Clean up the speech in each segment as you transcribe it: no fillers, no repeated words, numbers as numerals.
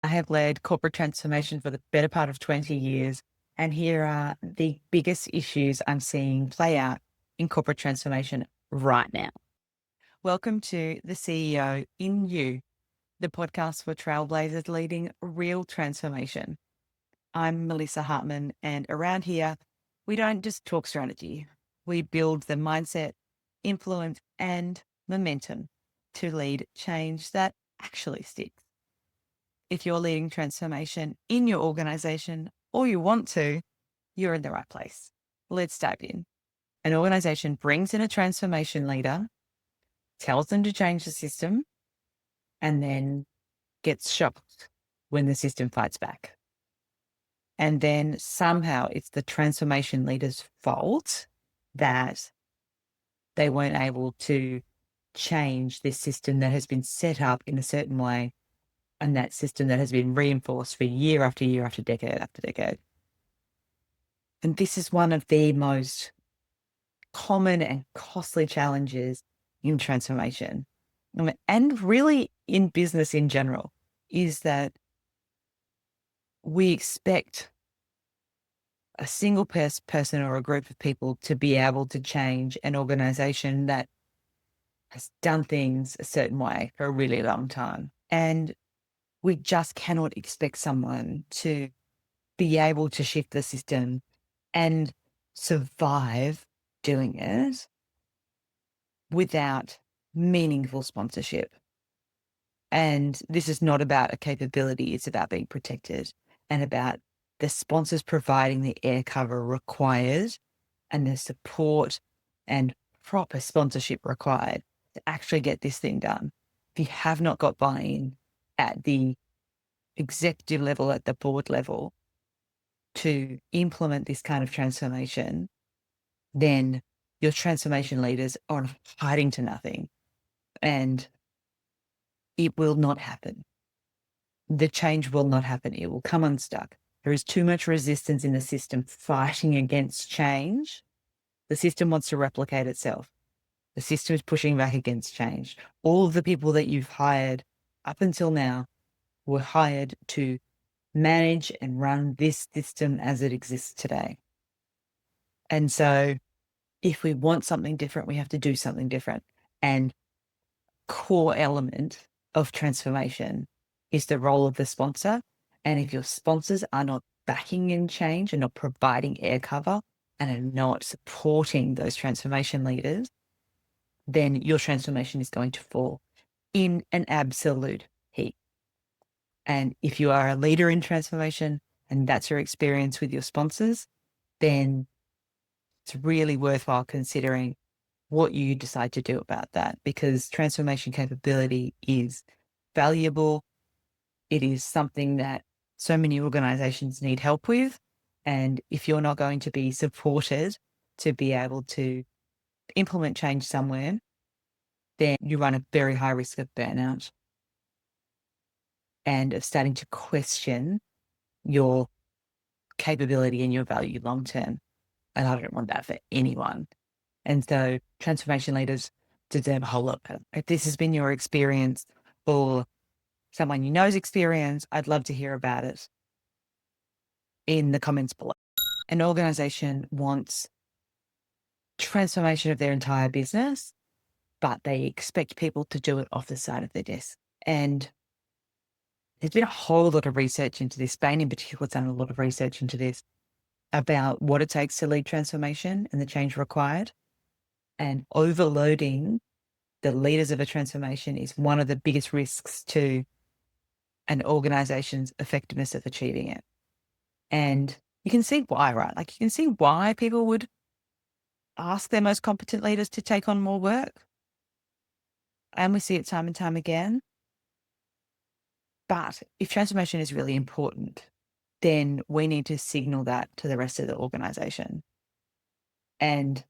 I have led corporate transformation for the better part of 20 years. And here are the biggest issues I'm seeing play out in corporate transformation right now. Welcome to The CEO in You, the podcast for trailblazers leading real transformation. I'm Melissa Hartman, and around here, we don't just talk strategy. We build the mindset, influence, and momentum to lead change that actually sticks. If you're leading transformation in your organization or you want to, you're in the right place. Let's dive in. An organization brings in a transformation leader, tells them to change the system, and then gets shocked when the system fights back. And then somehow it's the transformation leader's fault that they weren't able to change this system that has been set up in a certain way, and that system that has been reinforced for year after year after decade. And this is one of the most common and costly challenges in transformation, and really in business in general, is that we expect a single person or a group of people to be able to change an organization that has done things a certain way for a really long time. And we just cannot expect someone to be able to shift the system and survive doing it without meaningful sponsorship. And this is not about a capability, it's about being protected and about the sponsors providing the air cover required and the support and proper sponsorship required to actually get this thing done. If you have not got buy-in at the executive level, at the board level, to implement this kind of transformation, then your transformation leaders are hiding to nothing and it will not happen. The change will not happen. It will come unstuck. There is too much resistance in the system fighting against change. The system wants to replicate itself. The system is pushing back against change. All of the people that you've hired up until now were hired to manage and run this system as it exists today. And so if we want something different, we have to do something different. And core element of transformation is the role of the sponsor. And if your sponsors are not backing in change and not providing air cover and are not supporting those transformation leaders, then your transformation is going to fall in an absolute heap. And if you are a leader in transformation and that's your experience with your sponsors, then it's really worthwhile considering what you decide to do about that, because transformation capability is valuable. It is something that so many organizations need help with. And if you're not going to be supported to be able to implement change somewhere, then you run a very high risk of burnout and of starting to question your capability and your value long term. And I don't want that for anyone. And so transformation leaders deserve a whole lot better. If this has been your experience or someone you know's experience, I'd love to hear about it in the comments below. An organization wants transformation of their entire business, but they expect people to do it off the side of their desk. And there's been a whole lot of research into this. Spain in particular has done a lot of research into this about what it takes to lead transformation and the change required. And overloading the leaders of a transformation is one of the biggest risks to an organization's effectiveness of achieving it. And you can see why, right? Like you can see why people would ask their most competent leaders to take on more work. And we see it time and time again. But if transformation is really important, then we need to signal that to the rest of the organization. And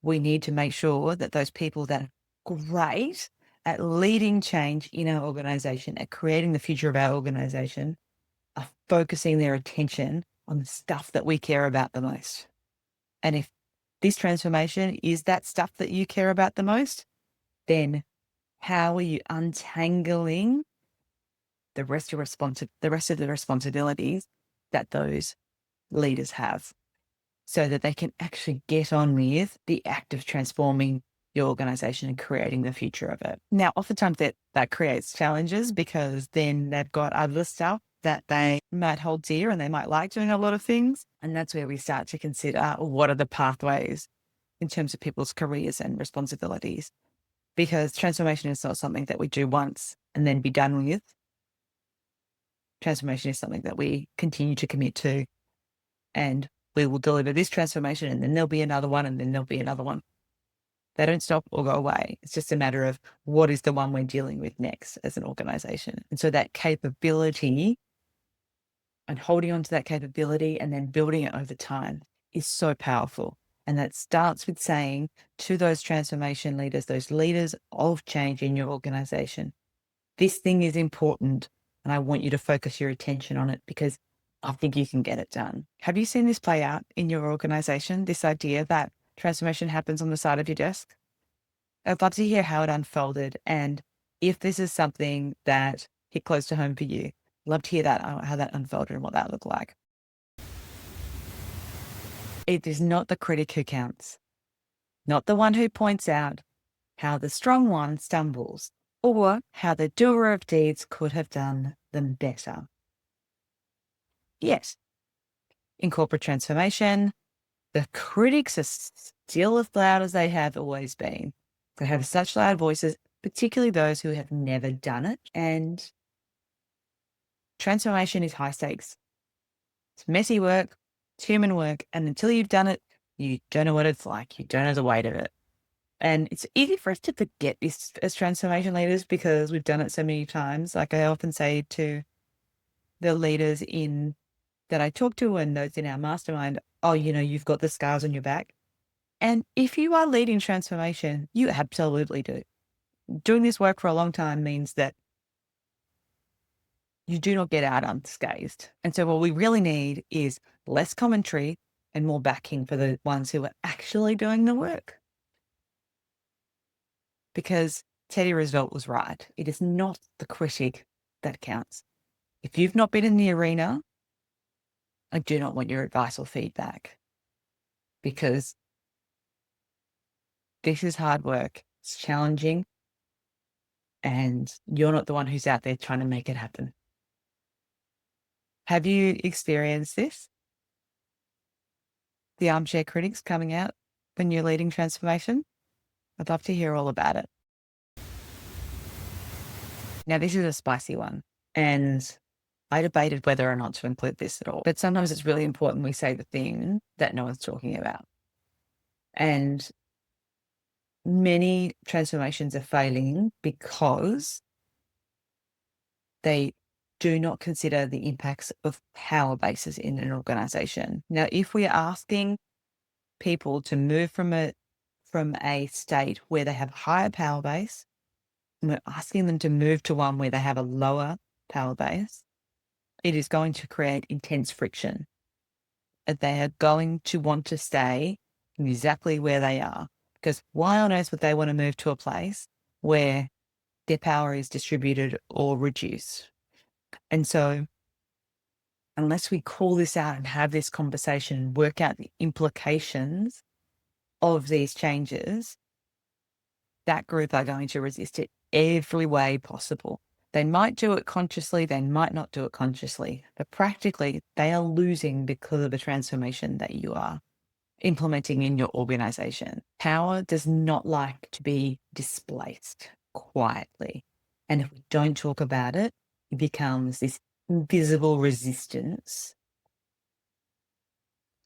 we need to make sure that those people that are great at leading change in our organization, at creating the future of our organization, are focusing their attention on the stuff that we care about the most. And if this transformation is that stuff that you care about the most, then how are you untangling the rest of the responsibilities that those leaders have, so that they can actually get on with the act of transforming your organization and creating the future of it. Now, oftentimes that creates challenges because then they've got other stuff that they might hold dear and they might like doing a lot of things. And that's where we start to consider what are the pathways in terms of people's careers and responsibilities, because transformation is not something that we do once and then be done with. Transformation is something that we continue to commit to, and we will deliver this transformation and then there'll be another one and then there'll be another one. They don't stop or go away. It's just a matter of what is the one we're dealing with next as an organization. And so that capability and holding on to that capability and then building it over time is so powerful. And that starts with saying to those transformation leaders, those leaders of change in your organization, this thing is important and I want you to focus your attention on it because I think you can get it done. Have you seen this play out in your organization, this idea that transformation happens on the side of your desk? I'd love to hear how it unfolded and if this is something that hit close to home for you. Love to hear that, how that unfolded and what that looked like. It is not the critic who counts, not the one who points out how the strong one stumbles or how the doer of deeds could have done them better. Yes, in corporate transformation, the critics are still as loud as they have always been. They have such loud voices, particularly those who have never done it. And transformation is high stakes. It's messy work, it's human work. And until you've done it, you don't know what it's like. You don't know the weight of it. And it's easy for us to forget this as transformation leaders because we've done it so many times. Like I often say to the leaders that I talk to and those in our mastermind, oh, you've got the scars on your back. And if you are leading transformation, you absolutely do. Doing this work for a long time means that you do not get out unscathed. And so what we really need is less commentary and more backing for the ones who are actually doing the work. Because Teddy Roosevelt was right. It is not the critic that counts. If you've not been in the arena, I do not want your advice or feedback because this is hard work. It's challenging and you're not the one who's out there trying to make it happen. Have you experienced this? The armchair critics coming out when you're leading transformation? I'd love to hear all about it. Now, this is a spicy one, and I debated whether or not to include this at all. But sometimes it's really important we say the thing that no one's talking about. And many transformations are failing because they do not consider the impacts of power bases in an organization. Now, if we are asking people to move from a state where they have a higher power base, and we're asking them to move to one where they have a lower power base, it is going to create intense friction. And they are going to want to stay exactly where they are. Because why on earth would they want to move to a place where their power is distributed or reduced? And so unless we call this out and have this conversation and work out the implications of these changes, that group are going to resist it every way possible. They might do it consciously, they might not do it consciously, but practically they are losing because of the transformation that you are implementing in your organization. Power does not like to be displaced quietly. And if we don't talk about it, it becomes this invisible resistance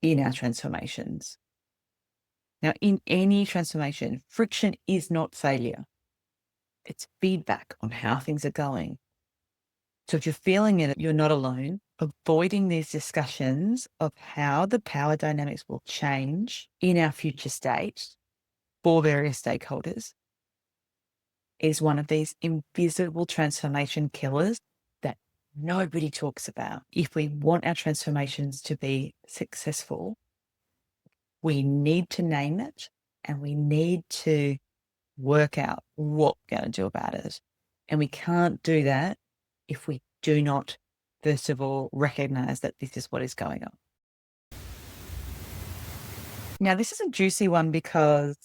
in our transformations. Now, in any transformation, friction is not failure. It's feedback on how things are going. So if you're feeling it, you're not alone. Avoiding these discussions of how the power dynamics will change in our future state for various stakeholders is one of these invisible transformation killers that nobody talks about. If we want our transformations to be successful, we need to name it and we need to work out what we're going to do about it. And we can't do that if we do not, first of all, recognize that this is what is going on. Now, this is a juicy one because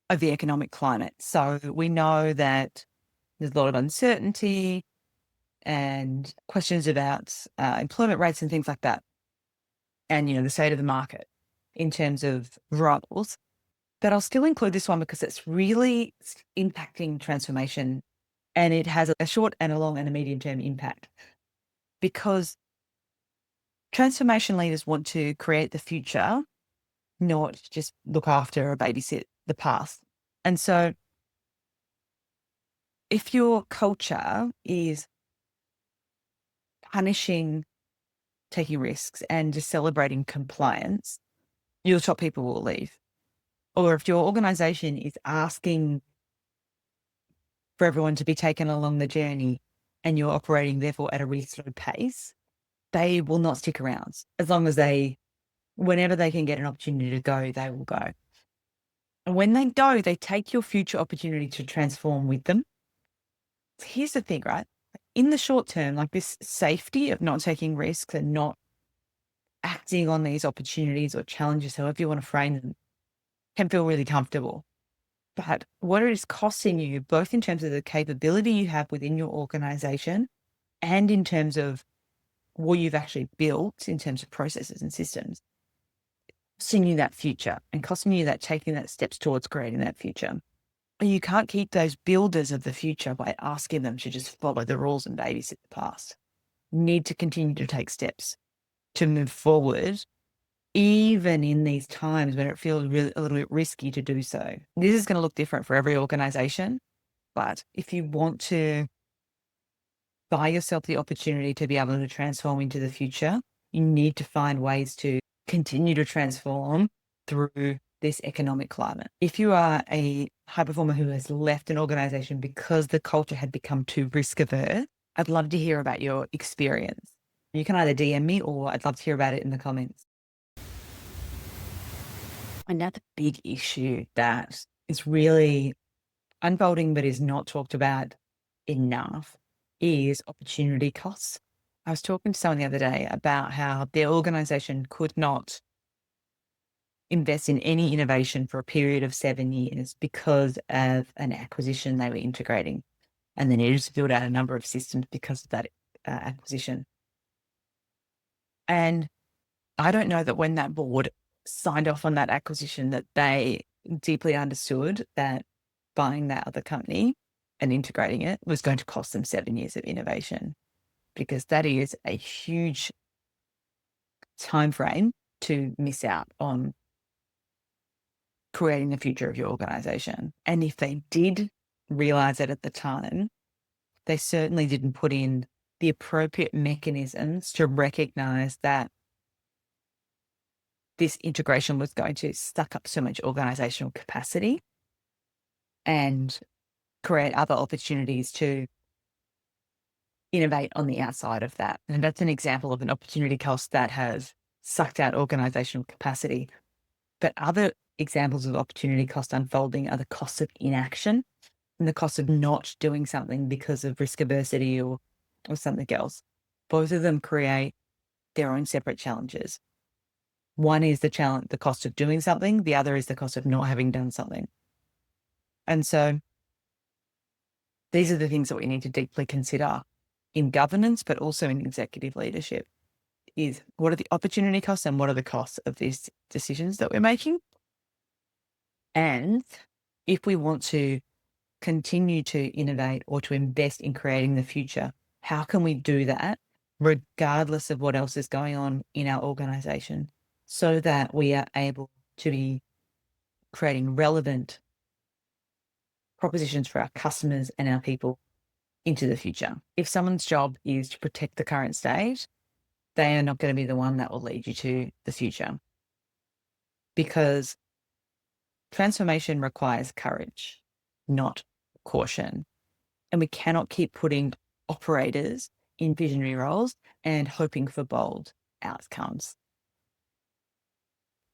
of the economic climate. So we know that there's a lot of uncertainty and questions about employment rates and things like that. And, the state of the market in terms of roles. But I'll still include this one because it's really impacting transformation, and it has a short and a long and a medium term impact, because transformation leaders want to create the future, not just look after or babysit the past. And so if your culture is punishing taking risks and just celebrating compliance, your top people will leave. Or if your organization is asking for everyone to be taken along the journey and you're operating therefore at a really slow pace, they will not stick around. As long as whenever they can get an opportunity to go, they will go. And when they go, they take your future opportunity to transform with them. So here's the thing, right? In the short term, like this safety of not taking risks and not acting on these opportunities or challenges, however you want to frame them, can feel really comfortable. But what it is costing you, both in terms of the capability you have within your organization and in terms of what you've actually built in terms of processes and systems, costing you that future and costing you that taking that steps towards creating that future. And you can't keep those builders of the future by asking them to just follow the rules and babysit the past. You need to continue to take steps to move forward, even in these times when it feels really a little bit risky to do so. This is going to look different for every organization, but if you want to buy yourself the opportunity to be able to transform into the future, you need to find ways to continue to transform through this economic climate. If you are a high performer who has left an organization because the culture had become too risk averse, I'd love to hear about your experience. You can either DM me or I'd love to hear about it in the comments. Another big issue that is really unfolding but is not talked about enough is opportunity costs. I was talking to someone the other day about how their organization could not invest in any innovation for a period of 7 years because of an acquisition they were integrating. And they needed to build out a number of systems because of that acquisition. And I don't know that when that board signed off on that acquisition that they deeply understood that buying that other company and integrating it was going to cost them 7 years of innovation, because that is a huge time frame to miss out on creating the future of your organization. And if they did realize it at the time, they certainly didn't put in the appropriate mechanisms to recognize that this integration was going to suck up so much organizational capacity and create other opportunities to innovate on the outside of that. And that's an example of an opportunity cost that has sucked out organizational capacity. But other examples of opportunity cost unfolding are the costs of inaction and the cost of not doing something because of risk aversity or something else. Both of them create their own separate challenges. One is the cost of doing something. The other is the cost of not having done something. And so these are the things that we need to deeply consider in governance, but also in executive leadership, is what are the opportunity costs and what are the costs of these decisions that we're making? And if we want to continue to innovate or to invest in creating the future, how can we do that regardless of what else is going on in our organization, so that we are able to be creating relevant propositions for our customers and our people into the future? If someone's job is to protect the current state, they are not going to be the one that will lead you to the future, because transformation requires courage, not caution. And we cannot keep putting operators in visionary roles and hoping for bold outcomes.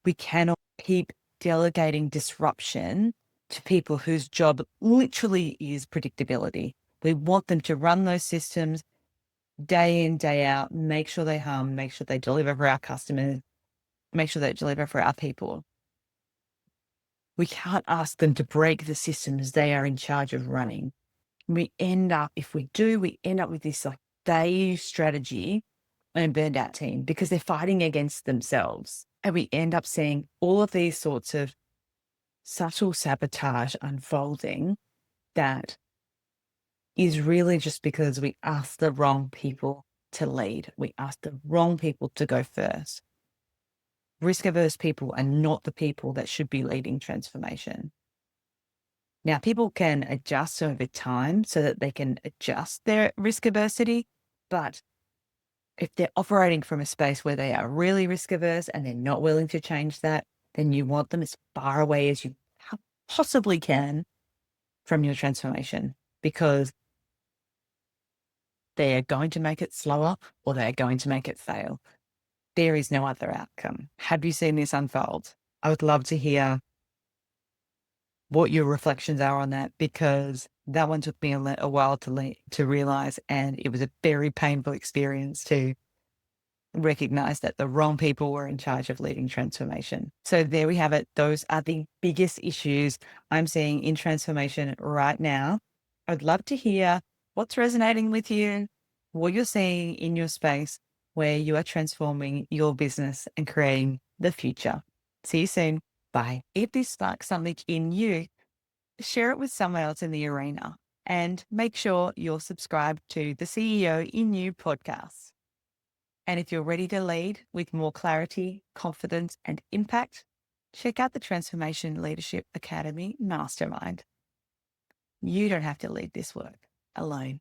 We cannot keep delegating disruption to people whose job literally is predictability. We want them to run those systems day in, day out, make sure they hum, make sure they deliver for our customers, make sure they deliver for our people. We can't ask them to break the systems they are in charge of running. If we do, we end up with this like beige strategy and burned out team because they're fighting against themselves. And we end up seeing all of these sorts of subtle sabotage unfolding that is really just because we asked the wrong people to lead. We asked the wrong people to go first. Risk averse people are not the people that should be leading transformation. Now, people can adjust over time so that they can adjust their risk aversity, but if they're operating from a space where they are really risk averse and they're not willing to change that, then you want them as far away as you possibly can from your transformation because they are going to make it slower or they are going to make it fail. There is no other outcome. Have you seen this unfold? I would love to hear what your reflections are on that because that one took me a while to realize, and it was a very painful experience to recognize that the wrong people were in charge of leading transformation. So there we have it. Those are the biggest issues I'm seeing in transformation right now. I'd love to hear what's resonating with you, what you're seeing in your space where you are transforming your business and creating the future. See you soon. Bye. If this sparks something in you, share it with someone else in the arena and make sure you're subscribed to the CEO in You podcast. And if you're ready to lead with more clarity, confidence, and impact, check out the Transformation Leadership Academy Mastermind. You don't have to lead this work alone.